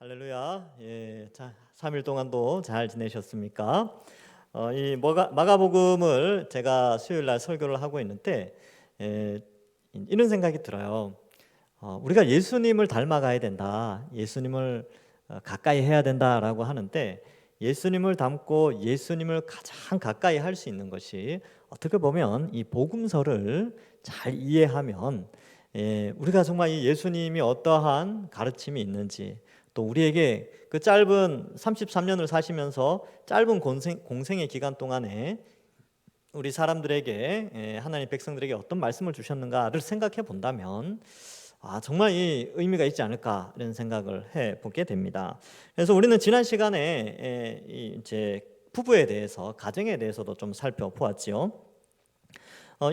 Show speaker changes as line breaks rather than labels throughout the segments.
할렐루야. 자, 3일 동안도 잘 지내셨습니까? 이 마가복음을 제가 수요일 날 설교를 하고 있는데 이런 생각이 들어요. 우리가 예수님을 닮아가야 된다. 예수님을 가까이 해야 된다라고 하는데 예수님을 닮고 예수님을 가장 가까이 할 수 있는 것이 어떻게 보면 이 복음서를 잘 이해하면 우리가 정말 이 예수님이 어떠한 가르침이 있는지 또 우리에게 그 짧은 33년을 사시면서 짧은 공생의 기간 동안에 우리 사람들에게 하나님 백성들에게 어떤 말씀을 주셨는가를 생각해 본다면 정말 이 의미가 있지 않을까 이런 생각을 해 보게 됩니다. 그래서 우리는 지난 시간에 이제 부부에 대해서 가정에 대해서도 좀 살펴보았지요.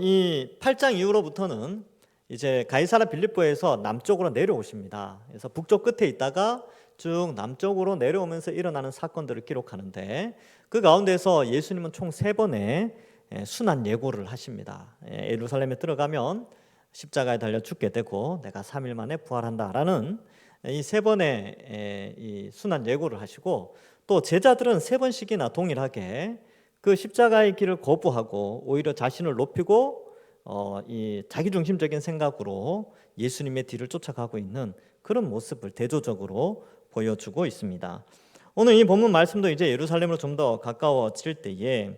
이 8장 이후로부터는 이제 가이사라 빌립보에서 남쪽으로 내려오십니다. 그래서 북쪽 끝에 있다가 쭉 남쪽으로 내려오면서 일어나는 사건들을 기록하는데 그 가운데서 예수님은 총 3번의 순환 예고를 하십니다. 예루살렘에 들어가면 십자가에 달려 죽게 되고 내가 3일 만에 부활한다라는 이 3번의 이 순환 예고를 하시고 또 제자들은 3번씩이나 동일하게 그 십자가의 길을 거부하고 오히려 자신을 높이고 이 자기중심적인 생각으로 예수님의 뒤를 쫓아가고 있는 그런 모습을 대조적으로 보여주고 있습니다. 오늘 이 본문 말씀도 이제 예루살렘으로 좀 더 가까워질 때에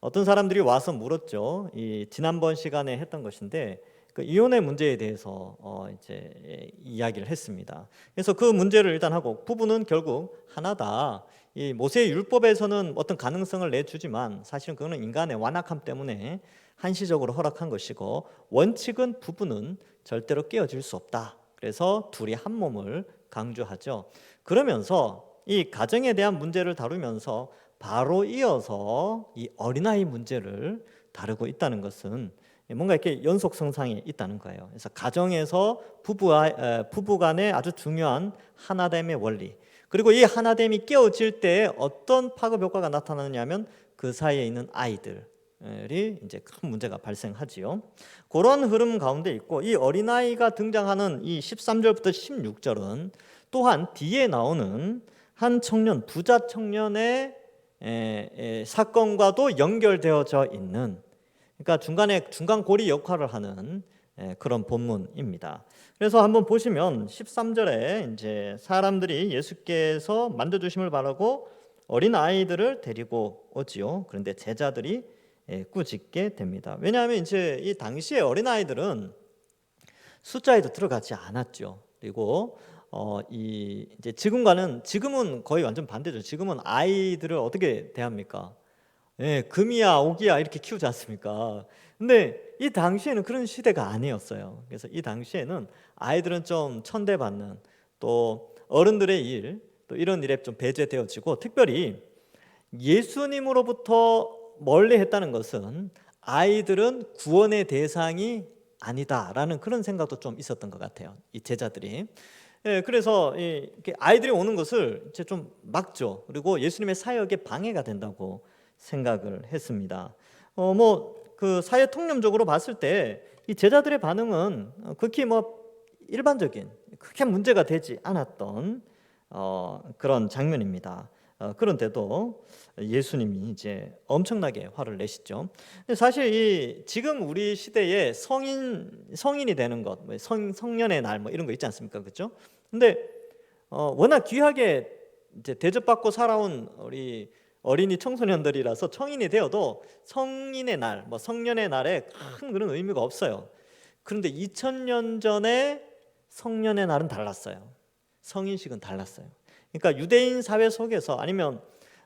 어떤 사람들이 와서 물었죠. 이 지난번 시간에 했던 것인데 그 이혼의 문제에 대해서 이제 이야기를 했습니다. 그래서 그 문제를 일단 하고 부부는 결국 하나다. 이 모세의 율법에서는 어떤 가능성을 내주지만 사실은 그거는 인간의 완악함 때문에 한시적으로 허락한 것이고 원칙은 부부는 절대로 깨어질 수 없다. 그래서 둘이 한 몸을 강조하죠. 그러면서 이 가정에 대한 문제를 다루면서 바로 이어서 이 어린아이 문제를 다루고 있다는 것은 뭔가 이렇게 연속성상이 있다는 거예요. 그래서 가정에서 부부 간의 아주 중요한 하나됨의 원리, 그리고 이 하나됨이 깨어질 때 어떤 파급 효과가 나타나느냐면 그 사이에 있는 아이들이 이제 큰 문제가 발생하지요. 그런 흐름 가운데 있고 이 어린아이가 등장하는 이 13절부터 16절은 또한 뒤에 나오는 한 청년, 부자 청년의 사건과도 연결되어져 있는, 그러니까 중간에 중간고리 역할을 하는 그런 본문입니다. 그래서 한번 보시면 13절에 이제 사람들이 예수께서 만져주심을 바라고 어린 아이들을 데리고 오지요. 그런데 제자들이 꾸짖게 됩니다. 왜냐하면 이제 이 당시에 어린 아이들은 숫자에도 들어가지 않았죠. 그리고 이제 지금은 거의 완전 반대죠. 지금은 아이들을 어떻게 대합니까? 금이야 오기야 이렇게 키우지 않습니까? 근데 이 당시에는 그런 시대가 아니었어요. 그래서 이 당시에는 아이들은 좀 천대받는, 또 어른들의 일, 또 이런 일에 좀 배제되어지고, 특별히 예수님으로부터 멀리 했다는 것은 아이들은 구원의 대상이 아니다라는 그런 생각도 좀 있었던 것 같아요. 이 제자들이. 그래서 이렇게 아이들이 오는 것을 이제 좀 막죠. 그리고 예수님의 사역에 방해가 된다고 생각을 했습니다. 그 사회 통념적으로 봤을 때 이 제자들의 반응은 극히 일반적인, 크게 문제가 되지 않았던 그런 장면입니다. 그런데도 예수님이 이제 엄청나게 화를 내시죠. 사실 지금 우리 시대에 성인이 되는 것, 성년의 날 이런 거 있지 않습니까, 그렇죠? 근데 워낙 귀하게 이제 대접받고 살아온 우리 어린이 청소년들이라서 성인이 되어도 성인의 날, 성년의 날에 큰 그런 의미가 없어요. 그런데 2000년 전에 성년의 날은 달랐어요. 성인식은 달랐어요. 그러니까 유대인 사회 속에서, 아니면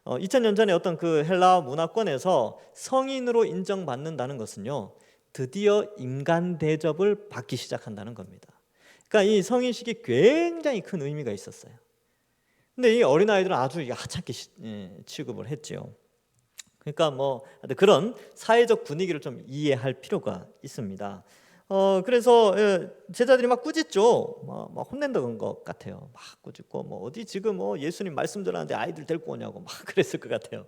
2000년 전에 어떤 그 헬라 문화권에서 성인으로 인정받는다는 것은요, 드디어 인간 대접을 받기 시작한다는 겁니다. 그러니까 이 성인식이 굉장히 큰 의미가 있었어요. 근데 이 어린아이들은 아주 하찮게 취급을 했죠. 그러니까 그런 사회적 분위기를 좀 이해할 필요가 있습니다. 그래서 제자들이 막 꾸짖죠. 막 혼낸다는 것 같아요. 막 꾸짖고 어디 지금 예수님 말씀 전하는데 아이들 데리고 오냐고 막 그랬을 것 같아요.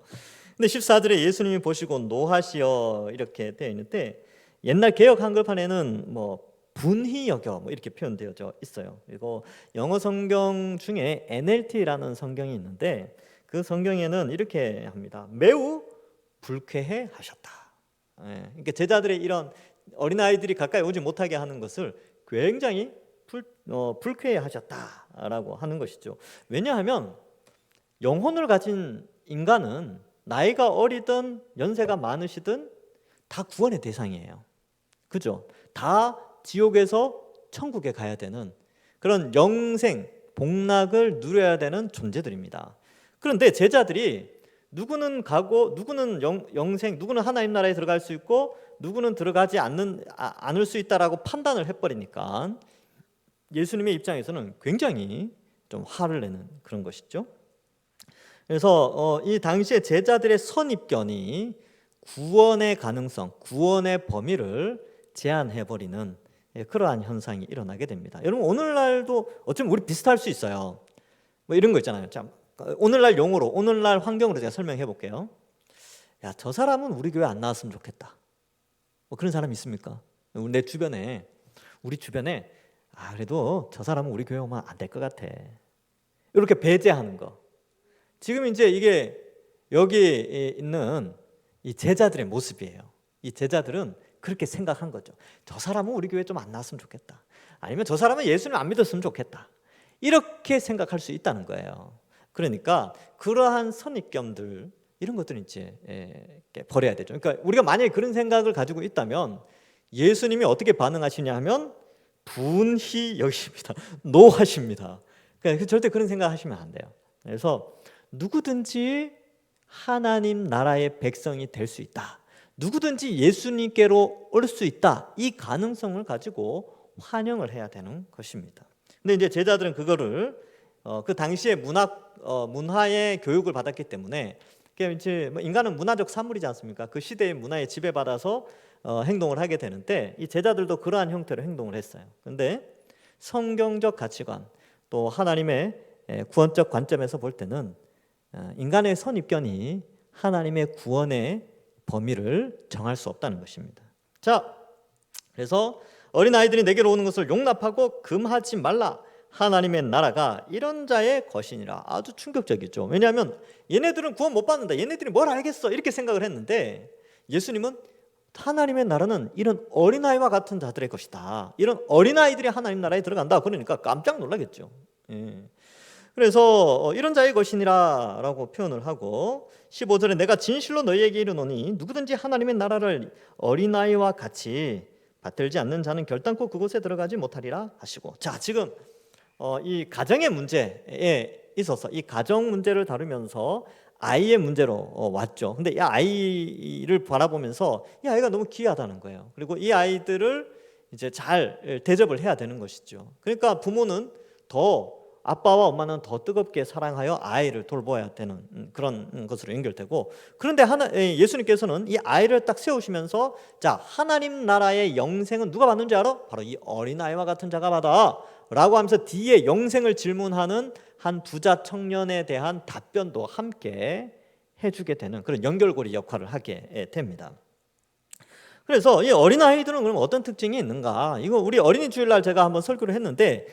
근데 14절에 예수님이 보시고 노하시어 이렇게 되어 있는데, 옛날 개역 한글판에는 분히 여겨 뭐 이렇게 표현되어져 있어요. 그리고 영어 성경 중에 NLT라는 성경이 있는데 그 성경에는 이렇게 합니다. 매우 불쾌해 하셨다. 그러니까 제자들의 이런 어린아이들이 가까이 오지 못하게 하는 것을 굉장히 불쾌해 하셨다라고 하는 것이죠. 왜냐하면 영혼을 가진 인간은 나이가 어리든 연세가 많으시든 다 구원의 대상이에요. 그죠? 다 지옥에서 천국에 가야 되는 그런 영생, 복락을 누려야 되는 존재들입니다. 그런데 제자들이 누구는 가고 누구는 영생, 누구는 하나님 나라에 들어갈 수 있고 누구는 들어가지 않을 수 있다라고 판단을 해버리니까 예수님의 입장에서는 굉장히 좀 화를 내는 그런 것이죠. 그래서 이 당시에 제자들의 선입견이 구원의 가능성, 구원의 범위를 제한해버리는 그러한 현상이 일어나게 됩니다. 여러분 오늘날도 어쩌면 우리 비슷할 수 있어요. 뭐 이런 거 있잖아요. 자, 오늘날 용어로, 오늘날 환경으로 제가 설명해 볼게요. 야, 저 사람은 우리 교회 안 나왔으면 좋겠다. 뭐 그런 사람 있습니까? 내 주변에, 우리 주변에 그래도 저 사람은 우리 교회 오면 안 될 것 같아. 이렇게 배제하는 거. 지금 이제 이게 여기 있는 이 제자들의 모습이에요. 이 제자들은 그렇게 생각한 거죠. 저 사람은 우리 교회 좀 안 나왔으면 좋겠다. 아니면 저 사람은 예수님 안 믿었으면 좋겠다. 이렇게 생각할 수 있다는 거예요. 그러니까 그러한 선입견들 이런 것들은 이제 버려야 되죠. 그러니까 우리가 만약에 그런 생각을 가지고 있다면 예수님이 어떻게 반응하시냐 하면 분히 여기십니다. 노하십니다. 그러니까 절대 그런 생각하시면 안 돼요. 그래서 누구든지 하나님 나라의 백성이 될 수 있다. 누구든지 예수님께로 올 수 있다. 이 가능성을 가지고 환영을 해야 되는 것입니다. 근데 이제 제자들은 그거를 그 당시에 문화의 교육을 받았기 때문에 이제 인간은 문화적 산물이지 않습니까? 그 시대의 문화에 지배받아서 행동을 하게 되는데 이 제자들도 그러한 형태로 행동을 했어요. 근데 성경적 가치관 또 하나님의 구원적 관점에서 볼 때는 인간의 선입견이 하나님의 구원의 범위를 정할 수 없다는 것입니다. 자, 그래서 어린아이들이 내게로 오는 것을 용납하고 금하지 말라. 하나님의 나라가 이런 자의 것이니라. 아주 충격적이죠. 왜냐하면 얘네들은 구원 못 받는다. 얘네들이 뭘 알겠어. 이렇게 생각을 했는데 예수님은 하나님의 나라는 이런 어린아이와 같은 자들의 것이다. 이런 어린아이들이 하나님 나라에 들어간다. 그러니까 깜짝 놀라겠죠. 그래서 이런 자의 것이니라 라고 표현을 하고 15절에 내가 진실로 너희에게 이르노니 누구든지 하나님의 나라를 어린아이와 같이 받들지 않는 자는 결단코 그곳에 들어가지 못하리라 하시고, 자, 지금 이 가정의 문제에 있어서 이 가정 문제를 다루면서 아이의 문제로 왔죠. 근데 이 아이를 바라보면서 이 아이가 너무 귀하다는 거예요. 그리고 이 아이들을 이제 잘 대접을 해야 되는 것이죠. 그러니까 부모는 더, 아빠와 엄마는 더 뜨겁게 사랑하여 아이를 돌봐야 되는 그런 것으로 연결되고, 그런데 예수님께서는 이 아이를 딱 세우시면서 자, 하나님 나라의 영생은 누가 받는 줄 알아? 바로 이 어린아이와 같은 자가 받아 라고 하면서 뒤에 영생을 질문하는 한 부자 청년에 대한 답변도 함께 해주게 되는 그런 연결고리 역할을 하게 됩니다. 그래서 이 어린아이들은 그럼 어떤 특징이 있는가? 이거 우리 어린이 주일날 제가 한번 설교를 했는데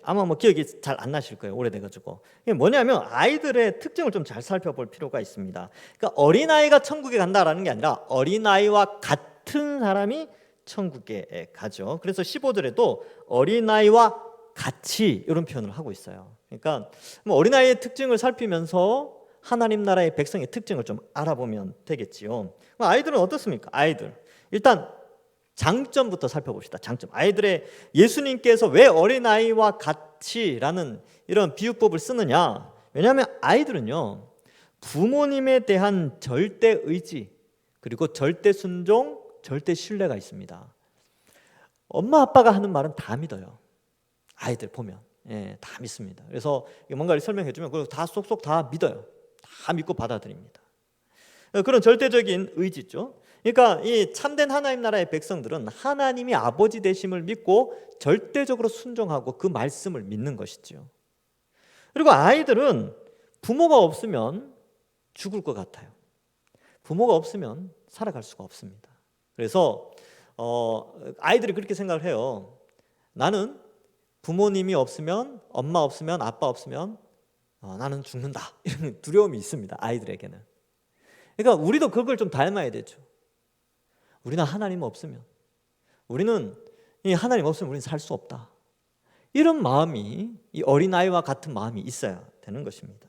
아마 뭐 기억이 잘 안 나실 거예요. 오래돼가지고. 이게 뭐냐면 아이들의 특징을 좀 잘 살펴볼 필요가 있습니다. 그러니까 어린아이가 천국에 간다라는 게 아니라 어린아이와 같은 사람이 천국에 가죠. 그래서 15절에도 어린아이와 같이 이런 표현을 하고 있어요. 그러니까 뭐 어린아이의 특징을 살피면서 하나님 나라의 백성의 특징을 좀 알아보면 되겠지요. 아이들은 어떻습니까? 아이들 일단 장점부터 살펴봅시다. 장점. 아이들의 예수님께서 왜 어린아이와 같이라는 이런 비유법을 쓰느냐? 왜냐하면 아이들은요 부모님에 대한 절대 의지 그리고 절대 순종, 절대 신뢰가 있습니다. 엄마 아빠가 하는 말은 다 믿어요. 아이들 보면 다 믿습니다. 그래서 뭔가를 설명해 주면 그걸 다 쏙쏙 다 믿어요. 다 믿고 받아들입니다. 그런 절대적인 의지죠. 그러니까 이 참된 하나님 나라의 백성들은 하나님이 아버지 되심을 믿고 절대적으로 순종하고 그 말씀을 믿는 것이죠. 그리고 아이들은 부모가 없으면 죽을 것 같아요. 부모가 없으면 살아갈 수가 없습니다. 그래서 아이들이 그렇게 생각을 해요. 나는 부모님이 없으면, 엄마 없으면, 아빠 없으면 나는 죽는다. 이런 두려움이 있습니다. 아이들에게는. 그러니까 우리도 그걸 좀 닮아야 되죠. 우리는 하나님 없으면, 우리는 이 하나님 없으면 우리는 살 수 없다. 이런 마음이, 이 어린아이와 같은 마음이 있어야 되는 것입니다.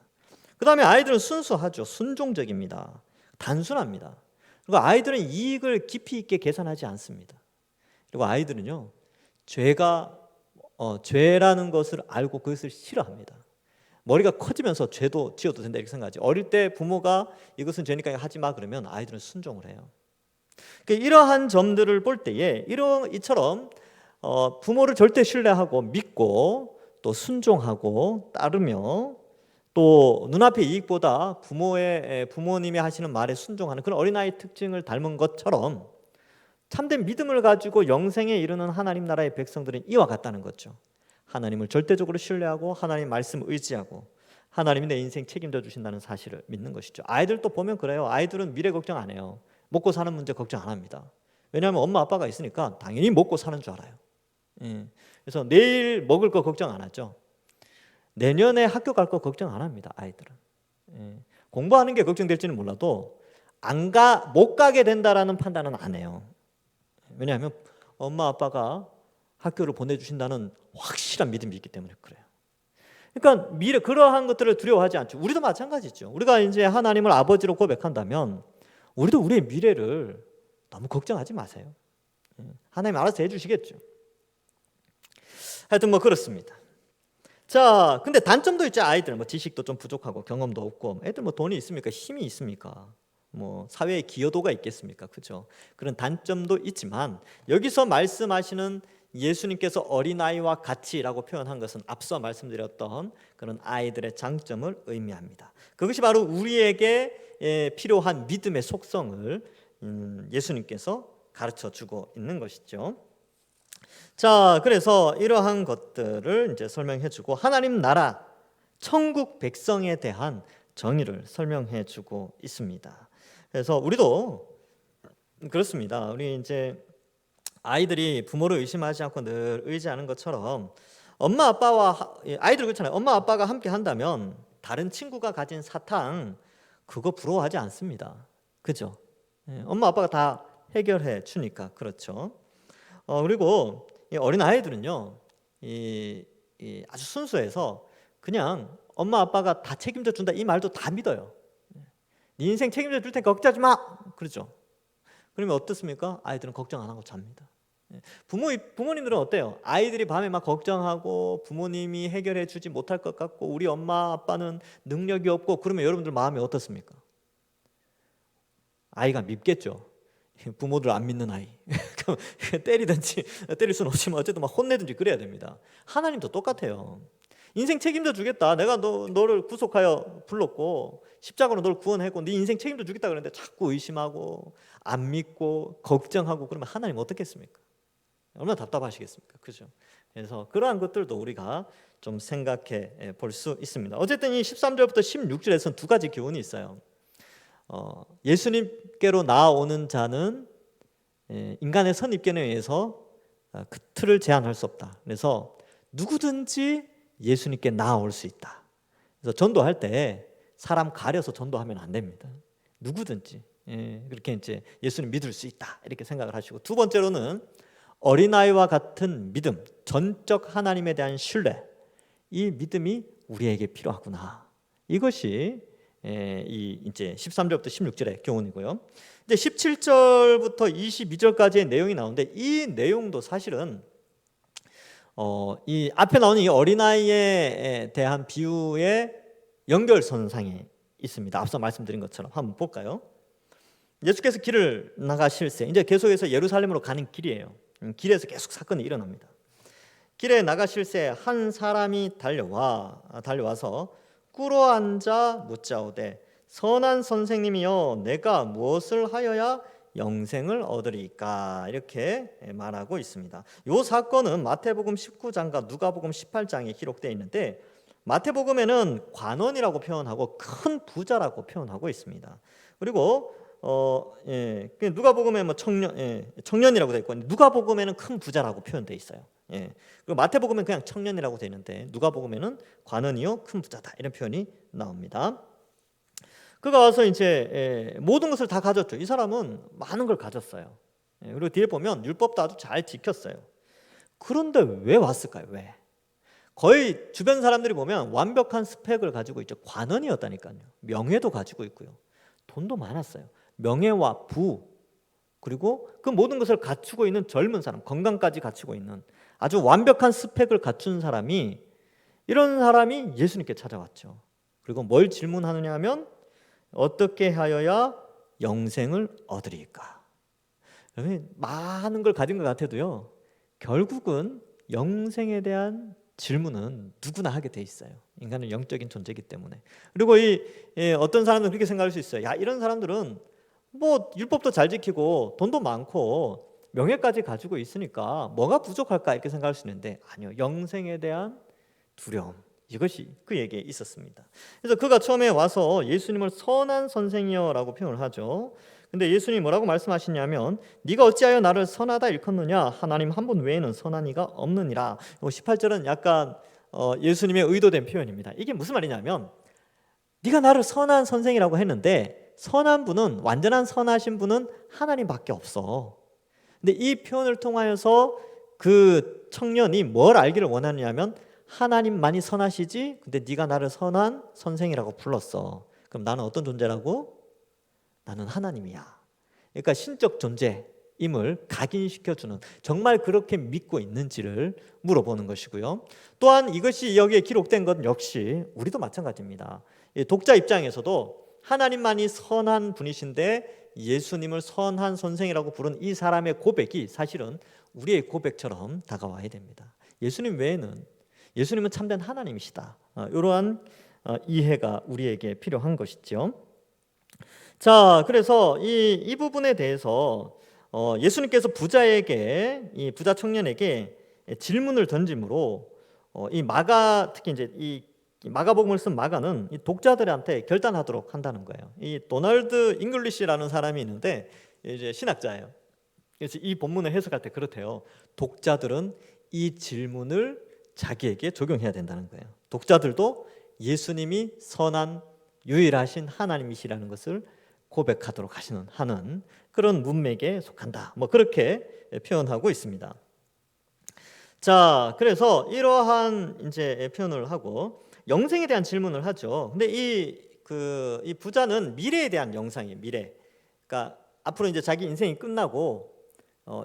그 다음에 아이들은 순수하죠. 순종적입니다. 단순합니다. 그리고 아이들은 이익을 깊이 있게 계산하지 않습니다. 그리고 아이들은요, 죄라는 것을 알고 그것을 싫어합니다. 머리가 커지면서 죄도 지어도 된다 이렇게 생각하지. 어릴 때 부모가 이것은 죄니까 하지 마 그러면 아이들은 순종을 해요. 그러니까 이러한 점들을 볼 때에 이처럼 부모를 절대 신뢰하고 믿고 또 순종하고 따르며 또 눈앞의 이익보다 부모님이 하시는 말에 순종하는 그런 어린아이 특징을 닮은 것처럼 참된 믿음을 가지고 영생에 이르는 하나님 나라의 백성들은 이와 같다는 거죠. 하나님을 절대적으로 신뢰하고 하나님 말씀을 의지하고 하나님이 내 인생 책임져 주신다는 사실을 믿는 것이죠. 아이들도 보면 그래요. 아이들은 미래 걱정 안 해요. 먹고 사는 문제 걱정 안 합니다. 왜냐하면 엄마 아빠가 있으니까 당연히 먹고 사는 줄 알아요. 그래서 내일 먹을 거 걱정 안 하죠. 내년에 학교 갈 거 걱정 안 합니다. 아이들은. 공부하는 게 걱정될지는 몰라도 못 가게 된다라는 판단은 안 해요. 왜냐하면 엄마 아빠가 학교를 보내주신다는 확실한 믿음이 있기 때문에 그래요. 그러니까 그러한 것들을 두려워하지 않죠. 우리도 마찬가지죠. 우리가 이제 하나님을 아버지로 고백한다면 우리도 우리의 미래를 너무 걱정하지 마세요. 하나님 알아서 해주시겠죠. 하여튼 그렇습니다. 자, 근데 단점도 있죠. 아이들 지식도 좀 부족하고 경험도 없고 애들 돈이 있습니까? 힘이 있습니까? 사회의 기여도가 있겠습니까? 그죠? 그런 단점도 있지만 여기서 말씀하시는 예수님께서 어린아이와 같이라고 표현한 것은 앞서 말씀드렸던 그런 아이들의 장점을 의미합니다. 그것이 바로 우리에게 필요한 믿음의 속성을 예수님께서 가르쳐주고 있는 것이죠. 자, 그래서 이러한 것들을 이제 설명해주고 하나님 나라, 천국 백성에 대한 정의를 설명해주고 있습니다. 그래서 우리도 그렇습니다. 우리 이제 아이들이 부모를 의심하지 않고 늘 의지하는 것처럼 아이들 그렇잖아요. 엄마 아빠가 함께 한다면 다른 친구가 가진 사탕 그거 부러워하지 않습니다. 그죠? 엄마 아빠가 다 해결해 주니까 그렇죠. 그리고 이 어린 아이들은요, 아주 순수해서 그냥 엄마 아빠가 다 책임져 준다 이 말도 다 믿어요. 네 인생 책임져 줄 테니까 걱정하지 마. 그렇죠. 그러면 어떻습니까? 아이들은 걱정 안 하고 잡니다. 부모님들은 어때요? 아이들이 밤에 막 걱정하고 부모님이 해결해 주지 못할 것 같고 우리 엄마 아빠는 능력이 없고 그러면 여러분들 마음이 어떻습니까? 아이가 밉겠죠. 부모들 안 믿는 아이. 때리든지 때릴 수는 없지만 어쨌든 막 혼내든지 그래야 됩니다. 하나님도 똑같아요. 인생 책임져 주겠다. 내가 너를 구속하여 불렀고 십자가로 너를 구원했고 네 인생 책임져 주겠다 그랬는데 자꾸 의심하고 안 믿고 걱정하고 그러면 하나님 어떻겠습니까? 얼마나 답답하시겠습니까? 그죠? 그래서 그러한 것들도 우리가 좀 생각해 볼 수 있습니다. 어쨌든 이 13절부터 16절에서는 두 가지 교훈이 있어요. 예수님께로 나아오는 자는 인간의 선입견에 의해서 그 틀을 제한할 수 없다. 그래서 누구든지 예수님께 나아올 수 있다. 그래서 전도할 때 사람 가려서 전도하면 안 됩니다. 누구든지 그렇게 이제 예수님 믿을 수 있다 이렇게 생각을 하시고, 두 번째로는 어린아이와 같은 믿음, 전적 하나님에 대한 신뢰, 이 믿음이 우리에게 필요하구나. 이것이 이제 13절부터 16절의 교훈이고요. 이제 17절부터 22절까지의 내용이 나오는데 이 내용도 사실은 이 앞에 나오는 이 어린아이에 대한 비유의 연결선상에 있습니다. 앞서 말씀드린 것처럼 한번 볼까요? 예수께서 길을 나가실새, 이제 계속해서 예루살렘으로 가는 길이에요. 길에서 계속 사건이 일어납니다. 길에 나가실새 한 사람이 달려와서 꿇어 앉아 묻자오되 선한 선생님이여 내가 무엇을 하여야 영생을 얻으리까, 이렇게 말하고 있습니다. 이 사건은 마태복음 19장과 누가복음 18장에 기록되어 있는데 마태복음에는 관원이라고 표현하고 큰 부자라고 표현하고 있습니다. 그리고 누가복음에 뭐 청년이라고 돼 있고 누가복음에는 큰 부자라고 표현돼 있어요. 그리고 마태복음은 그냥 청년이라고 돼 있는데 누가복음에는 관원이요 큰 부자다 이런 표현이 나옵니다. 그가 와서 이제 모든 것을 다 가졌죠. 이 사람은 많은 걸 가졌어요. 그리고 뒤에 보면 율법도 아주 잘 지켰어요. 그런데 왜 왔을까요? 왜? 거의 주변 사람들이 보면 완벽한 스펙을 가지고 있죠. 관원이었다니까요. 명예도 가지고 있고요. 돈도 많았어요. 명예와 부 그리고 그 모든 것을 갖추고 있는 젊은 사람, 건강까지 갖추고 있는 아주 완벽한 스펙을 갖춘 사람이 이런 사람이 예수님께 찾아왔죠. 그리고 뭘 질문하느냐 하면 어떻게 하여야 영생을 얻으리까? 많은 걸 가진 것 같아도요. 결국은 영생에 대한 질문은 누구나 하게 돼 있어요. 인간은 영적인 존재이기 때문에. 그리고 어떤 사람들은 그렇게 생각할 수 있어요. 야, 이런 사람들은 뭐 율법도 잘 지키고 돈도 많고 명예까지 가지고 있으니까 뭐가 부족할까 이렇게 생각할 수 있는데 아니요. 영생에 대한 두려움. 이것이 그에게 있었습니다. 그래서 그가 처음에 와서 예수님을 선한 선생이여라고 표현을 하죠. 근데 예수님이 뭐라고 말씀하시냐면 네가 어찌하여 나를 선하다 일컫느냐 하나님 한 분 외에는 선한 이가 없느니라. 18절은 약간 예수님의 의도된 표현입니다. 이게 무슨 말이냐면 네가 나를 선한 선생이라고 했는데 선한 분은 완전한 선하신 분은 하나님밖에 없어. 근데 이 표현을 통하여서 그 청년이 뭘 알기를 원하느냐면 하나님만이 선하시지 근데 네가 나를 선한 선생이라고 불렀어. 그럼 나는 어떤 존재라고? 나는 하나님이야. 그러니까 신적 존재임을 각인시켜주는 정말 그렇게 믿고 있는지를 물어보는 것이고요. 또한 이것이 여기에 기록된 것 역시 우리도 마찬가지입니다. 독자 입장에서도 하나님만이 선한 분이신데 예수님을 선한 선생이라고 부른 이 사람의 고백이 사실은 우리의 고백처럼 다가와야 됩니다. 예수님 외에는 예수님은 참된 하나님이시다. 이러한 이해가 우리에게 필요한 것이죠. 자, 그래서 이 부분에 대해서 예수님께서 부자에게 이 부자 청년에게 질문을 던짐으로 이 마가 특히 이제 이 마가복음을 쓴 마가는 이 독자들한테 결단하도록 한다는 거예요. 이 도널드 잉글리시라는 사람이 있는데 이제 신학자예요. 그래서 이 본문을 해석할 때 그렇대요. 독자들은 이 질문을 자기에게 적용해야 된다는 거예요. 독자들도 예수님이 선한 유일하신 하나님이시라는 것을 고백하도록 하는 그런 문맥에 속한다. 뭐 그렇게 표현하고 있습니다. 자, 그래서 이러한 이제 표현을 하고 영생에 대한 질문을 하죠. 근데 이 부자는 미래에 대한 영상이에요. 미래. 그러니까 앞으로 이제 자기 인생이 끝나고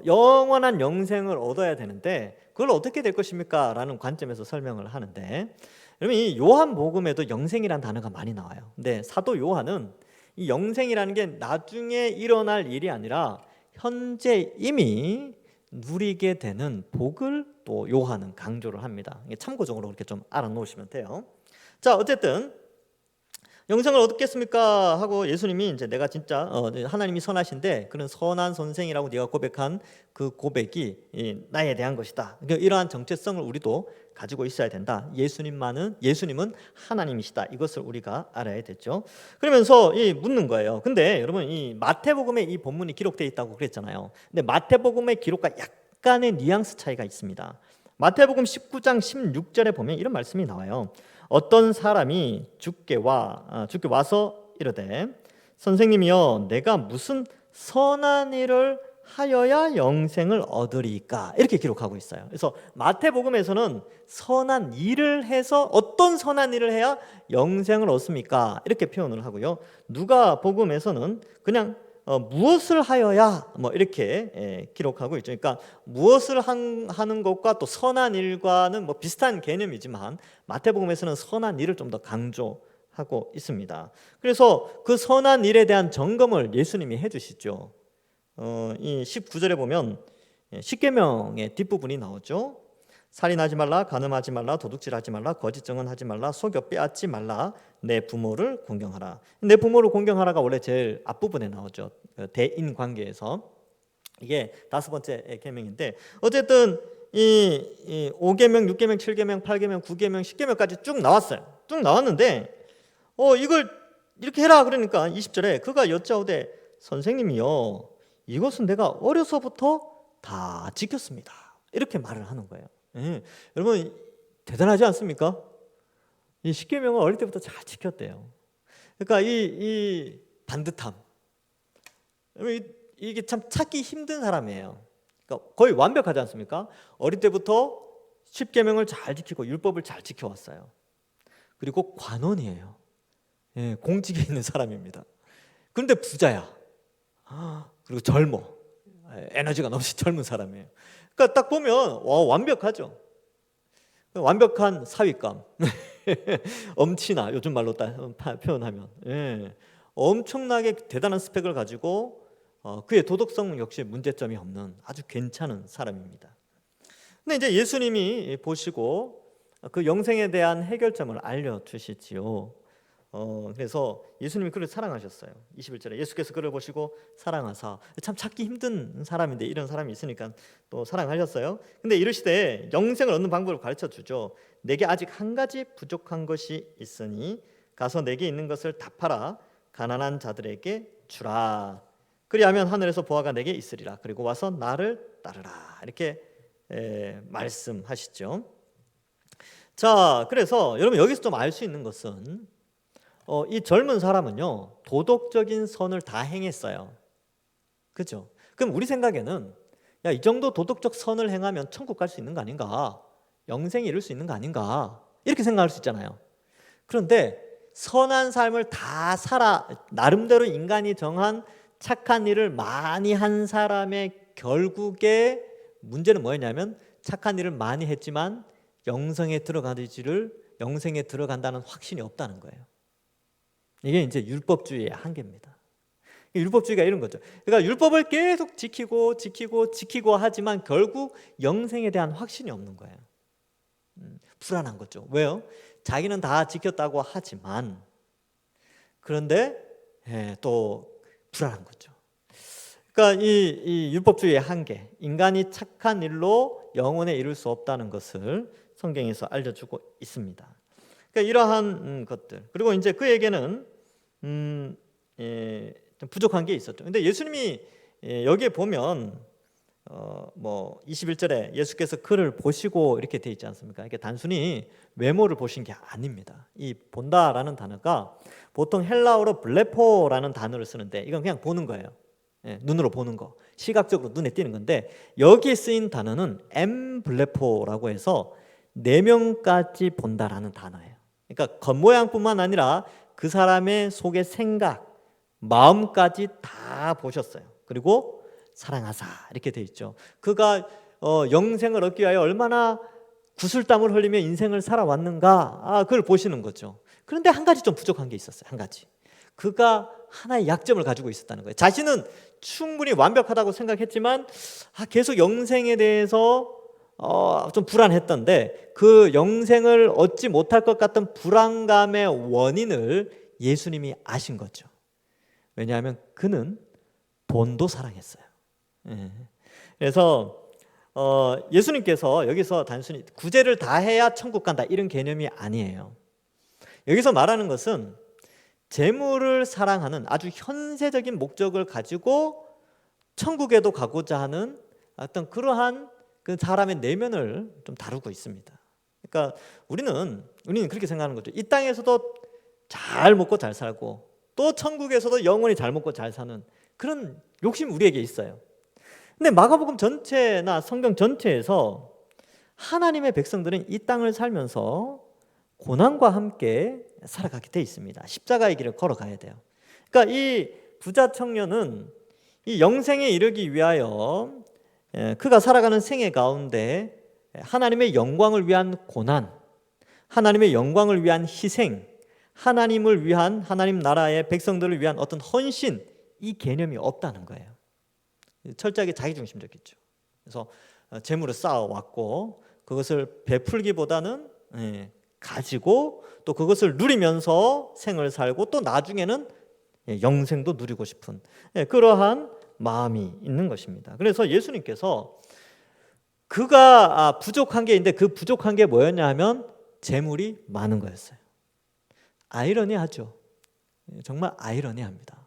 영원한 영생을 얻어야 되는데 그걸 어떻게 될 것입니까? 라는 관점에서 설명을 하는데 여러분 이 요한복음에도 영생이라는 단어가 많이 나와요. 근데 사도 요한은 이 영생이라는 게 나중에 일어날 일이 아니라 현재 이미 누리게 되는 복을 또 요한은 강조를 합니다. 참고적으로 그렇게 좀 알아놓으시면 돼요. 자, 어쨌든 영생을 얻겠습니까? 하고 예수님이 이제 내가 진짜 하나님이 선하신데 그런 선한 선생이라고 네가 고백한 그 고백이 나에 대한 것이다. 그러니까 이러한 정체성을 우리도 가지고 있어야 된다. 예수님은 하나님이시다. 이것을 우리가 알아야 되죠. 그러면서 묻는 거예요. 근데 여러분 이 마태복음에 이 본문이 기록되어 있다고 그랬잖아요. 근데 마태복음의 기록과 약간의 뉘앙스 차이가 있습니다. 마태복음 19장 16절에 보면 이런 말씀이 나와요. 어떤 사람이 주께 와서 이르되 선생님이여 내가 무슨 선한 일을 하여야 영생을 얻으리까 이렇게 기록하고 있어요. 그래서 마태복음에서는 선한 일을 해서 어떤 선한 일을 해야 영생을 얻습니까? 이렇게 표현을 하고요. 누가복음에서는 그냥 무엇을 하여야 뭐 이렇게 기록하고 있죠. 그러니까 무엇을 하는 것과 또 선한 일과는 뭐 비슷한 개념이지만 마태복음에서는 선한 일을 좀 더 강조하고 있습니다. 그래서 그 선한 일에 대한 점검을 예수님이 해주시죠. 이 19절에 보면 십계명의 뒷부분이 나오죠. 살인하지 말라, 간음하지 말라, 도둑질하지 말라, 거짓 증언하지 말라, 속여 빼앗지 말라, 내 부모를 공경하라. 내 부모를 공경하라가 원래 제일 앞부분에 나오죠. 대인 관계에서 이게 5번째 계명인데 어쨌든 이 5계명, 6계명, 7계명, 8계명, 9계명, 10계명까지 쭉 나왔어요. 쭉 나왔는데 이걸 이렇게 해라 그러니까 20절에 그가 여짜오되 선생님이요, 이것은 내가 어려서부터 다 지켰습니다. 이렇게 말을 하는 거예요. 예. 여러분 대단하지 않습니까? 이 십계명을 어릴 때부터 잘 지켰대요. 그러니까 이 반듯함, 이게 참 찾기 힘든 사람이에요. 그러니까 거의 완벽하지 않습니까? 어릴 때부터 십계명을 잘 지키고 율법을 잘 지켜왔어요. 그리고 관원이에요. 예, 공직에 있는 사람입니다. 그런데 부자야. 그리고 젊어. 에너지가 넘치 젊은 사람이에요. 그러니까 딱 보면 완벽하죠. 완벽한 사윗감. 엄친아, 요즘 말로 표현하면. 예, 엄청나게 대단한 스펙을 가지고 그의 도덕성 역시 문제점이 없는 아주 괜찮은 사람입니다. 근데 이제 예수님이 보시고 그 영생에 대한 해결점을 알려주시지요. 그래서 예수님이 그를 사랑하셨어요. 21절에 예수께서 그를 보시고 사랑하사, 참 찾기 힘든 사람인데 이런 사람이 있으니까 또 사랑하셨어요. 근데 이르시되 영생을 얻는 방법을 가르쳐 주죠. 내게 아직 한 가지 부족한 것이 있으니 가서 내게 있는 것을 다 팔아 가난한 자들에게 주라. 그리하면 하늘에서 보화가 내게 있으리라. 그리고 와서 나를 따르라. 이렇게 말씀하시죠. 자, 그래서 여러분 여기서 좀 알 수 있는 것은 이 젊은 사람은요 도덕적인 선을 다 행했어요. 그죠? 그럼 우리 생각에는 야, 이 정도 도덕적 선을 행하면 천국 갈 수 있는 거 아닌가? 영생에 이룰 수 있는 거 아닌가? 이렇게 생각할 수 있잖아요. 그런데 선한 삶을 다 살아 나름대로 인간이 정한 착한 일을 많이 한 사람의 결국에 문제는 뭐였냐면 착한 일을 많이 했지만 영생에 들어간다는 확신이 없다는 거예요. 이게 이제 율법주의의 한계입니다. 율법주의가 이런 거죠. 그러니까 율법을 계속 지키고 하지만 결국 영생에 대한 확신이 없는 거예요. 불안한 거죠. 왜요? 자기는 다 지켰다고 하지만 그런데 또 불안한 거죠. 그러니까 이 율법주의의 한계, 인간이 착한 일로 영혼에 이룰 수 없다는 것을 성경에서 알려주고 있습니다. 그러니까 이러한 것들, 그리고 이제 그에게는 좀 부족한 게 있었죠. 근데 예수님이 여기에 보면 21절에 예수께서 그를 보시고 이렇게 돼 있지 않습니까? 이게 단순히 외모를 보신 게 아닙니다. 이 본다라는 단어가 보통 헬라어로 블레포라는 단어를 쓰는데 이건 그냥 보는 거예요. 눈으로 보는 거, 시각적으로 눈에 띄는 건데 여기에 쓰인 단어는 엠블레포라고 해서 4명까지 본다라는 단어예요. 그러니까 겉모양뿐만 아니라 그 사람의 속의 생각, 마음까지 다 보셨어요. 그리고 사랑하사 이렇게 돼 있죠. 그가 영생을 얻기 위하여 얼마나 구슬땀을 흘리며 인생을 살아왔는가, 그걸 보시는 거죠. 그런데 한 가지 좀 부족한 게 있었어요. 한 가지. 그가 하나의 약점을 가지고 있었다는 거예요. 자신은 충분히 완벽하다고 생각했지만 계속 영생에 대해서 좀 불안했던데 그 영생을 얻지 못할 것 같은 불안감의 원인을 예수님이 아신 거죠. 왜냐하면 그는 돈도 사랑했어요. 그래서 예수님께서 여기서 단순히 구제를 다 해야 천국 간다 이런 개념이 아니에요. 여기서 말하는 것은 재물을 사랑하는 아주 현세적인 목적을 가지고 천국에도 가고자 하는 어떤 그러한 그 사람의 내면을 좀 다루고 있습니다. 그러니까 우리는 그렇게 생각하는 거죠. 이 땅에서도 잘 먹고 잘 살고 또 천국에서도 영원히 잘 먹고 잘 사는 그런 욕심이 우리에게 있어요. 근데 마가복음 전체나 성경 전체에서 하나님의 백성들은 이 땅을 살면서 고난과 함께 살아가게 돼 있습니다. 십자가의 길을 걸어가야 돼요. 그러니까 이 부자 청년은 이 영생에 이르기 위하여 그가 살아가는 생애 가운데 하나님의 영광을 위한 고난, 하나님의 영광을 위한 희생, 하나님을 위한 하나님 나라의 백성들을 위한 어떤 헌신, 이 개념이 없다는 거예요. 철저하게 자기중심적이죠. 그래서 재물을 쌓아왔고 그것을 베풀기보다는 가지고 또 그것을 누리면서 생을 살고 또 나중에는 영생도 누리고 싶은 그러한 마음이 있는 것입니다. 그래서 예수님께서 그가 부족한 게 있는데 그 부족한 게 뭐였냐 하면 재물이 많은 거였어요. 아이러니하죠. 정말 아이러니합니다.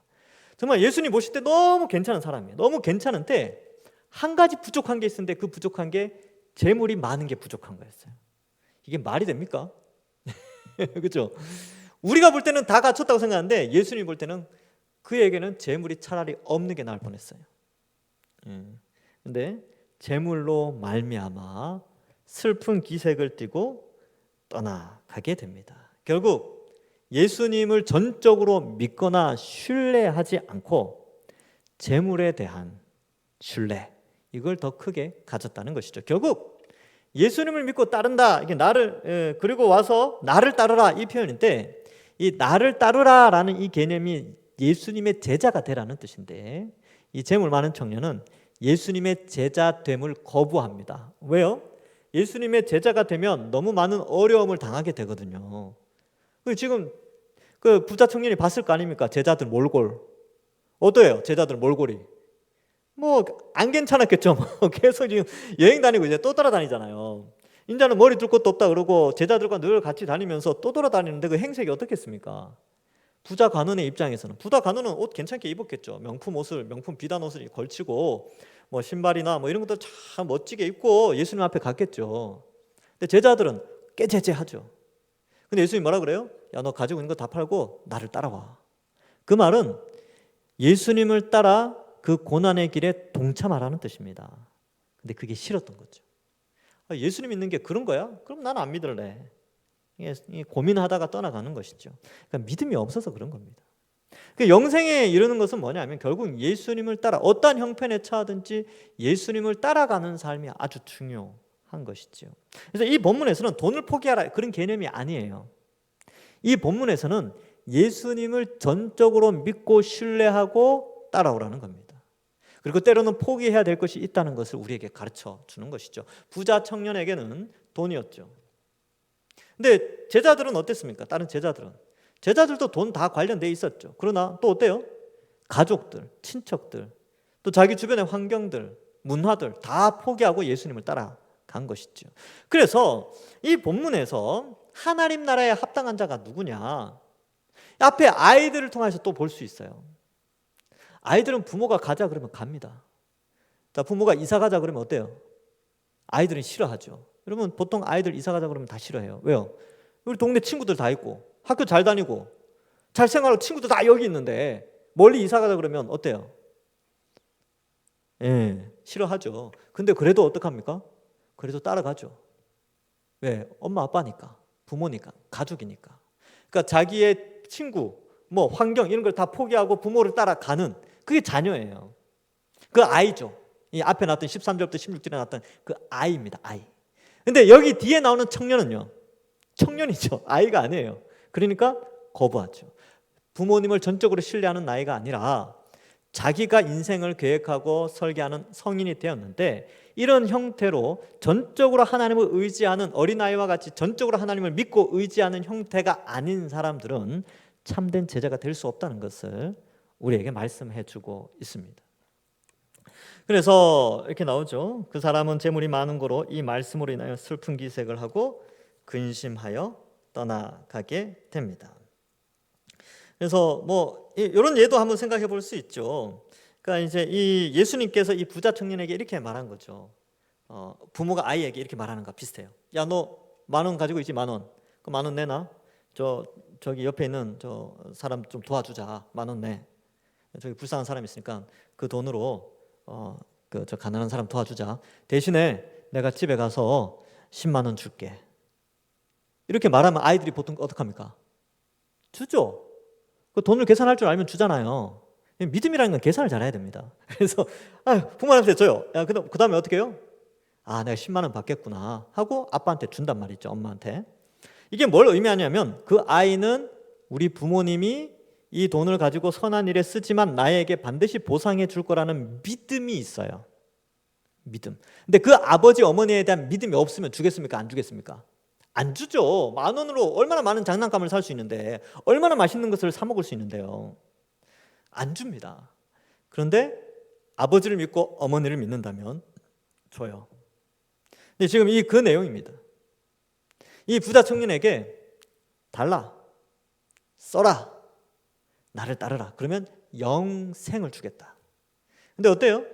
정말 예수님 보실 때 너무 괜찮은 사람이에요. 너무 괜찮은데 한 가지 부족한 게 있었는데 그 부족한 게 재물이 많은 게 부족한 거였어요. 이게 말이 됩니까? 그렇죠? 우리가 볼 때는 다 갖췄다고 생각하는데 예수님 볼 때는 그에게는 재물이 차라리 없는 게 나을 뻔했어요. 근데 재물로 말미암아 슬픈 기색을 띠고 떠나가게 됩니다. 결국 예수님을 전적으로 믿거나 신뢰하지 않고 재물에 대한 신뢰, 이걸 더 크게 가졌다는 것이죠. 결국 예수님을 믿고 따른다, 이게 나를 그리고 와서 나를 따르라, 이 표현인데, 이 나를 따르라라는 이 개념이 예수님의 제자가 되라는 뜻인데, 이 재물 많은 청년은 예수님의 제자됨을 거부합니다. 왜요? 예수님의 제자가 되면 너무 많은 어려움을 당하게 되거든요. 지금 그 부자 청년이 봤을 거 아닙니까? 제자들 몰골. 어때요? 제자들 몰골이. 뭐 안 괜찮았겠죠. 계속 지금 여행 다니고 이제 또 돌아다니잖아요. 인자는 머리 둘 것도 없다 그러고 제자들과 늘 같이 다니면서 또 돌아다니는데 그 행색이 어떻겠습니까? 부자 관원의 입장에서는, 부자 관원은 옷 괜찮게 입었겠죠. 명품 옷을, 명품 비단 옷을 걸치고 뭐 신발이나 뭐 이런 것도 참 멋지게 입고 예수님 앞에 갔겠죠. 근데 제자들은 깨제제하죠. 근데 예수님이 뭐라 그래요? 야, 너 가지고 있는 거 다 팔고 나를 따라와. 그 말은 예수님을 따라 그 고난의 길에 동참하라는 뜻입니다. 근데 그게 싫었던 거죠. 예수님 믿는 게 그런 거야? 그럼 나는 안 믿을래. 고민하다가 떠나가는 것이죠. 그러니까 믿음이 없어서 그런 겁니다. 영생에 이르는 것은 뭐냐면 결국 예수님을 따라 어떠한 형편에 처하든지 예수님을 따라가는 삶이 아주 중요한 것이죠. 그래서 이 본문에서는 돈을 포기하라 그런 개념이 아니에요. 이 본문에서는 예수님을 전적으로 믿고 신뢰하고 따라오라는 겁니다. 그리고 때로는 포기해야 될 것이 있다는 것을 우리에게 가르쳐 주는 것이죠. 부자 청년에게는 돈이었죠. 근데 제자들은 어땠습니까? 다른 제자들도 돈 다 관련돼 있었죠. 그러나 또 어때요? 가족들, 친척들, 또 자기 주변의 환경들, 문화들 다 포기하고 예수님을 따라간 것이죠. 그래서 이 본문에서 하나님 나라에 합당한 자가 누구냐? 앞에 아이들을 통해서 또 볼 수 있어요. 아이들은 부모가 가자 그러면 갑니다. 자, 부모가 이사 가자 그러면 어때요? 아이들은 싫어하죠. 여러분 보통 아이들 이사 가자 그러면 다 싫어해요. 왜요? 우리 동네 친구들 다 있고 학교 잘 다니고 잘 생활하고 친구들 다 여기 있는데 멀리 이사 가자 그러면 어때요? 싫어하죠. 근데 그래도 어떡합니까? 그래도 따라가죠. 왜? 엄마 아빠니까, 부모니까, 가족이니까. 그러니까 자기의 친구, 뭐 환경 이런 걸 다 포기하고 부모를 따라가는 그게 자녀예요. 그 아이죠. 이 앞에 나왔던 13절부터 16절에 나왔던 그 아이입니다. 아이. 근데 여기 뒤에 나오는 청년은요, 청년이죠. 아이가 아니에요. 그러니까 거부하죠. 부모님을 전적으로 신뢰하는 나이가 아니라 자기가 인생을 계획하고 설계하는 성인이 되었는데, 이런 형태로 전적으로 하나님을 의지하는 어린아이와 같이 전적으로 하나님을 믿고 의지하는 형태가 아닌 사람들은 참된 제자가 될 수 없다는 것을 우리에게 말씀해 주고 있습니다. 그래서 이렇게 나오죠. 그 사람은 재물이 많은 거로 이 말씀으로 인하여 슬픈 기색을 하고 근심하여 떠나가게 됩니다. 그래서 뭐 이런 예도 한번 생각해 볼 수 있죠. 그러니까 이제 이 예수님께서 이 부자 청년에게 이렇게 말한 거죠. 부모가 아이에게 이렇게 말하는 거 비슷해요. 야, 너 10,000원 가지고 있지? 10,000원. 그 10,000원 내놔. 저기 옆에 있는 저 사람 좀 도와주자. 10,000원 내. 저기 불쌍한 사람이 있으니까 그 돈으로 저 가난한 사람 도와주자. 대신에 내가 집에 가서 10만 원 줄게. 이렇게 말하면 아이들이 보통 어떡합니까? 주죠. 그 돈을 계산할 줄 알면 주잖아요. 믿음이라는 건 계산을 잘해야 됩니다. 그래서 부모한테 줘요. 그 다음에 어떻게 해요? 내가 10만 원 받겠구나 하고 아빠한테 준단 말이죠. 엄마한테. 이게 뭘 의미하냐면 그 아이는 우리 부모님이 이 돈을 가지고 선한 일에 쓰지만 나에게 반드시 보상해 줄 거라는 믿음이 있어요. 믿음. 근데 그 아버지 어머니에 대한 믿음이 없으면 주겠습니까? 안 주겠습니까? 안 주죠. 10,000원으로 얼마나 많은 장난감을 살 수 있는데, 얼마나 맛있는 것을 사 먹을 수 있는데요. 안 줍니다. 그런데 아버지를 믿고 어머니를 믿는다면 줘요. 근데 지금 그 내용입니다. 이 부자 청년에게 달라, 써라, 나를 따르라. 그러면 영생을 주겠다. 근데 어때요?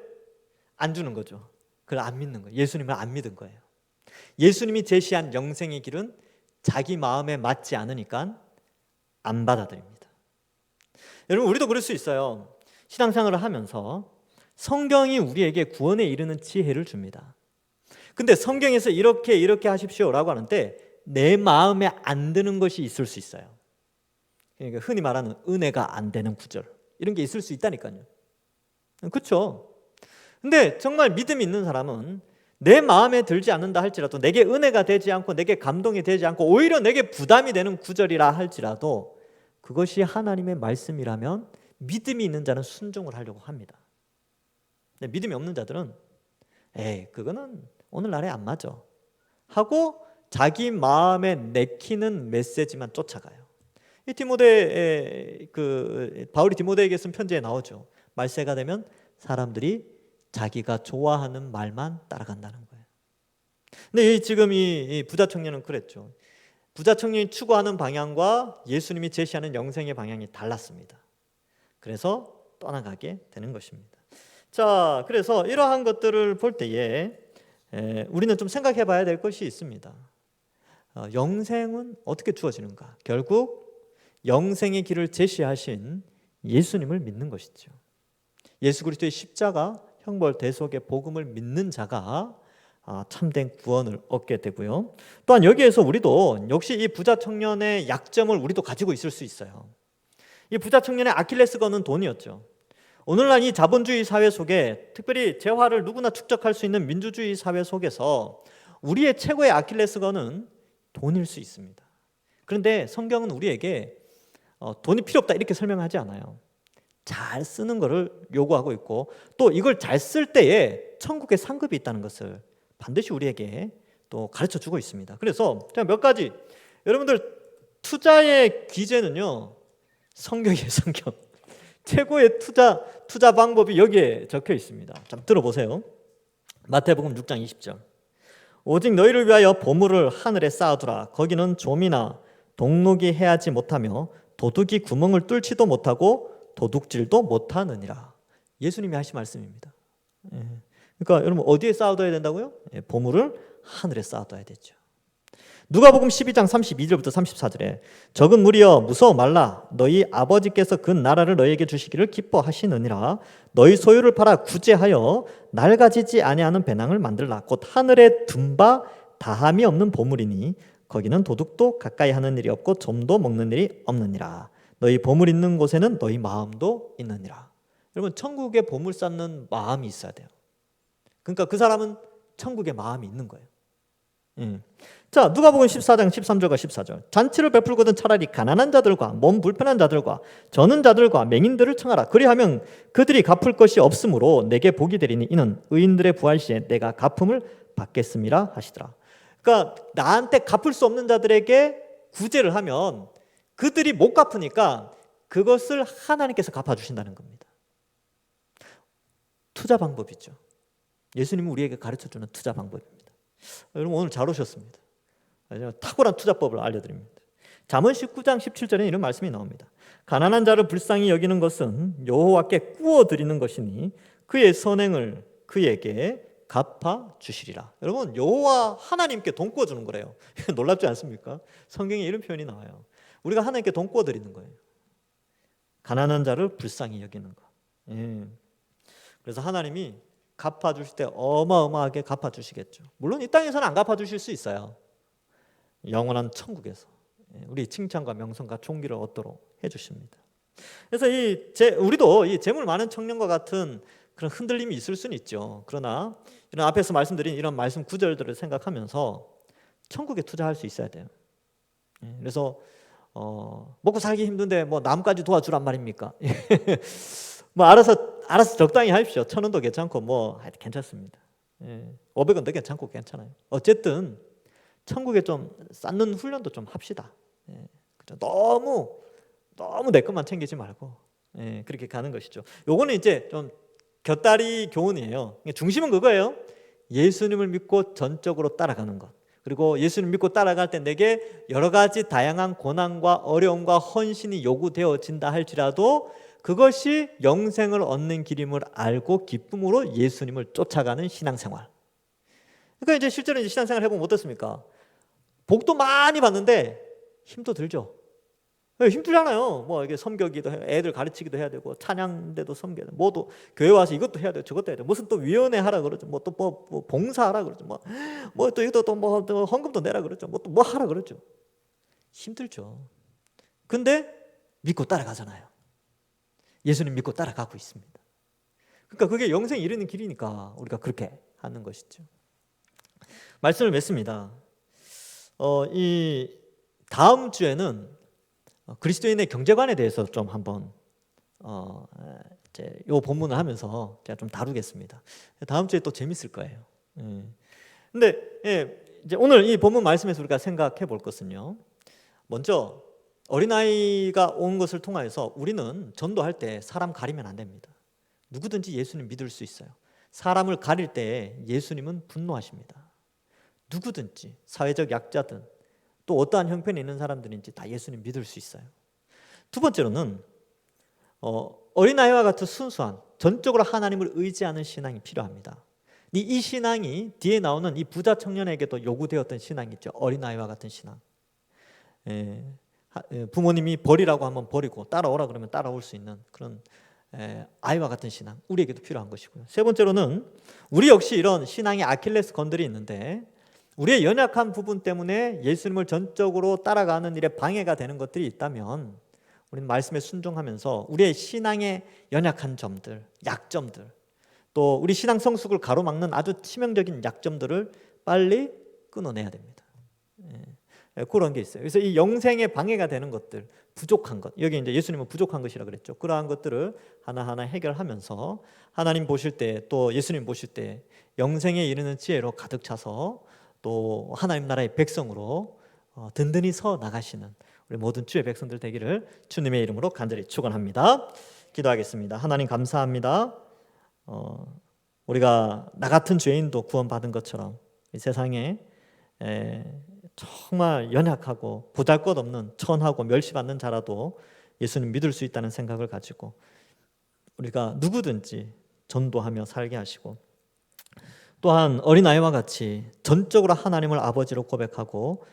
안 주는 거죠. 그걸 안 믿는 거예요. 예수님을 안 믿은 거예요. 예수님이 제시한 영생의 길은 자기 마음에 맞지 않으니까 안 받아들입니다. 여러분, 우리도 그럴 수 있어요. 신앙생활을 하면서 성경이 우리에게 구원에 이르는 지혜를 줍니다. 근데 성경에서 이렇게 하십시오라고 하는데 내 마음에 안 드는 것이 있을 수 있어요. 그러니까 흔히 말하는 은혜가 안 되는 구절, 이런 게 있을 수 있다니까요. 그렇죠? 근데 정말 믿음이 있는 사람은 내 마음에 들지 않는다 할지라도, 내게 은혜가 되지 않고 내게 감동이 되지 않고 오히려 내게 부담이 되는 구절이라 할지라도 그것이 하나님의 말씀이라면 믿음이 있는 자는 순종을 하려고 합니다. 근데 믿음이 없는 자들은 그거는 오늘날에 안 맞아 하고 자기 마음에 내키는 메시지만 쫓아가요. 이 바울이 디모데에게 쓴 편지에 나오죠. 말세가 되면 사람들이 자기가 좋아하는 말만 따라간다는 거예요. 근데 지금 이 부자 청년은 그랬죠. 부자 청년이 추구하는 방향과 예수님이 제시하는 영생의 방향이 달랐습니다. 그래서 떠나가게 되는 것입니다. 자, 그래서 이러한 것들을 볼 때에 우리는 좀 생각해 봐야 될 것이 있습니다. 영생은 어떻게 주어지는가? 결국 영생의 길을 제시하신 예수님을 믿는 것이죠. 예수 그리스도의 십자가 형벌 대속의 복음을 믿는 자가 참된 구원을 얻게 되고요. 또한 여기에서 우리도 역시 이 부자 청년의 약점을 우리도 가지고 있을 수 있어요. 이 부자 청년의 아킬레스건은 돈이었죠. 오늘날 이 자본주의 사회 속에, 특별히 재화를 누구나 축적할 수 있는 민주주의 사회 속에서 우리의 최고의 아킬레스건은 돈일 수 있습니다. 그런데 성경은 우리에게 돈이 필요 없다 이렇게 설명하지 않아요. 잘 쓰는 것을 요구하고 있고, 또 이걸 잘 쓸 때에 천국의 상급이 있다는 것을 반드시 우리에게 또 가르쳐 주고 있습니다. 그래서 몇 가지, 여러분들 투자의 기제는요, 성경이에요. 성경. 최고의 투자 방법이 여기에 적혀 있습니다. 좀 들어보세요. 마태복음 6장 20절. 오직 너희를 위하여 보물을 하늘에 쌓아두라. 거기는 좀이나 동록이 해하지 못하며 도둑이 구멍을 뚫지도 못하고 도둑질도 못하느니라. 예수님이 하신 말씀입니다. 그러니까 여러분 어디에 쌓아둬야 된다고요? 보물을 하늘에 쌓아둬야 되죠. 누가복음 12장 32절부터 34절에 적은 무리여 무서워 말라. 너희 아버지께서 그 나라를 너희에게 주시기를 기뻐하시느니라. 너희 소유를 팔아 구제하여 낡아지지 아니하는 배낭을 만들라. 곧 하늘에 둔 바 다함이 없는 보물이니 거기는 도둑도 가까이 하는 일이 없고 좀도 먹는 일이 없느니라. 너희 보물 있는 곳에는 너희 마음도 있느니라. 여러분, 천국에 보물 쌓는 마음이 있어야 돼요. 그러니까 그 사람은 천국에 마음이 있는 거예요. 자, 누가복음 14장 13절과 14절. 잔치를 베풀거든 차라리 가난한 자들과 몸 불편한 자들과 저는 자들과 맹인들을 청하라. 그리하면 그들이 갚을 것이 없으므로 내게 복이 되리니 이는 의인들의 부활 시에 내가 갚음을 받겠음이라 하시더라. 그러니까 나한테 갚을 수 없는 자들에게 구제를 하면 그들이 못 갚으니까 그것을 하나님께서 갚아주신다는 겁니다. 투자 방법이죠. 예수님이 우리에게 가르쳐주는 투자 방법입니다. 여러분 오늘 잘 오셨습니다. 탁월한 투자법을 알려드립니다. 잠언 19장 17절에 이런 말씀이 나옵니다. 가난한 자를 불쌍히 여기는 것은 여호와께 구워드리는 것이니 그의 선행을 그에게 갚아주시리라. 여러분 여호와 하나님께 돈 구워주는 거래요. 놀랍지 않습니까? 성경에 이런 표현이 나와요. 우리가 하나님께 돈 구워드리는 거예요. 가난한 자를 불쌍히 여기는 거. 그래서 하나님이 갚아주실 때 어마어마하게 갚아주시겠죠. 물론 이 땅에서는 안 갚아주실 수 있어요. 영원한 천국에서 우리 칭찬과 명성과 존귀를 얻도록 해주십니다. 그래서 우리도 이 재물 많은 청년과 같은 그런 흔들림이 있을 수는 있죠. 그러나 이런 앞에서 말씀드린 이런 말씀 구절들을 생각하면서 천국에 투자할 수 있어야 돼요. 그래서 먹고 살기 힘든데 뭐 남까지 도와주란 말입니까? 뭐 알아서 적당히 하십시오. 1,000원도 괜찮고 뭐 괜찮습니다. 500원도 괜찮고 괜찮아요. 어쨌든 천국에 좀 쌓는 훈련도 좀 합시다. 그렇죠? 너무 내 것만 챙기지 말고 그렇게 가는 것이죠. 요거는 이제 좀 곁다리 교훈이에요. 중심은 그거예요. 예수님을 믿고 전적으로 따라가는 것. 그리고 예수님 믿고 따라갈 때 내게 여러 가지 다양한 고난과 어려움과 헌신이 요구되어진다 할지라도 그것이 영생을 얻는 길임을 알고 기쁨으로 예수님을 쫓아가는 신앙생활. 그러니까 이제 실제로 이제 신앙생활 해보면 어떻습니까? 복도 많이 받는데 힘도 들죠. 힘들잖아요. 뭐 이게 섬겨기도 해요. 애들 가르치기도 해야 되고 찬양대도 섬겨야 되고 뭐도 교회 와서 이것도 해야 되고 저것도 해야 되고 무슨 또 위원회 하라 그러죠. 뭐 또 뭐 봉사하라 그러죠. 뭐 또 이것도 또 헌금도 내라 그러죠. 뭐 또 뭐 하라 그러죠. 힘들죠. 근데 믿고 따라가잖아요. 예수님 믿고 따라가고 있습니다. 그러니까 그게 영생 이르는 길이니까 우리가 그렇게 하는 것이죠. 말씀을 맺습니다. 이 다음 주에는 그리스도인의 경제관에 대해서 좀 한번 이제 요 본문을 하면서 제가 좀 다루겠습니다. 다음 주에 또 재밌을 거예요. 근데 이제 오늘 이 본문 말씀에서 우리가 생각해 볼 것은요. 먼저 어린아이가 온 것을 통하여서 우리는 전도할 때 사람 가리면 안 됩니다. 누구든지 예수님 믿을 수 있어요. 사람을 가릴 때 예수님은 분노하십니다. 누구든지 사회적 약자든 또 어떠한 형편이 있는 사람들인지 다 예수님 믿을 수 있어요. 두 번째로는 어린아이와 같은 순수한 전적으로 하나님을 의지하는 신앙이 필요합니다. 이 신앙이 뒤에 나오는 이 부자 청년에게도 요구되었던 신앙이 있죠. 어린아이와 같은 신앙. 부모님이 버리라고 하면 버리고 따라오라 그러면 따라올 수 있는 그런 아이와 같은 신앙, 우리에게도 필요한 것이고요. 세 번째로는 우리 역시 이런 신앙의 아킬레스 건들이 있는데 우리의 연약한 부분 때문에 예수님을 전적으로 따라가는 일에 방해가 되는 것들이 있다면 우리는 말씀에 순종하면서 우리의 신앙의 연약한 점들, 약점들, 또 우리 신앙 성숙을 가로막는 아주 치명적인 약점들을 빨리 끊어내야 됩니다. 그런 게 있어요. 그래서 이 영생에 방해가 되는 것들, 부족한 것, 여기 이제 예수님은 부족한 것이라 그랬죠. 그러한 것들을 하나하나 해결하면서 하나님 보실 때 또 예수님 보실 때 영생에 이르는 지혜로 가득 차서 또 하나님 나라의 백성으로 든든히 서 나가시는 우리 모든 주의 백성들 되기를 주님의 이름으로 간절히 축원합니다. 기도하겠습니다. 하나님 감사합니다. 우리가 나 같은 죄인도 구원받은 것처럼 이 세상에 정말 연약하고 보잘것없는 천하고 멸시받는 자라도 예수님 믿을 수 있다는 생각을 가지고 우리가 누구든지 전도하며 살게 하시고 또한 어린아이와 같이 전적으로 하나님을 아버지로 고백하고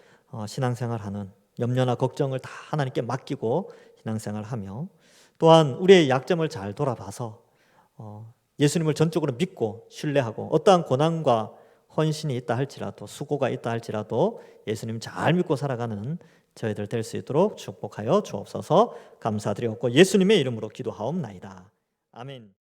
신앙생활하는 염려나 걱정을 다 하나님께 맡기고 신앙생활하며 또한 우리의 약점을 잘 돌아봐서 예수님을 전적으로 믿고 신뢰하고 어떠한 고난과 헌신이 있다 할지라도 수고가 있다 할지라도 예수님 잘 믿고 살아가는 저희들 될 수 있도록 축복하여 주옵소서. 감사드리옵고 예수님의 이름으로 기도하옵나이다. 아멘.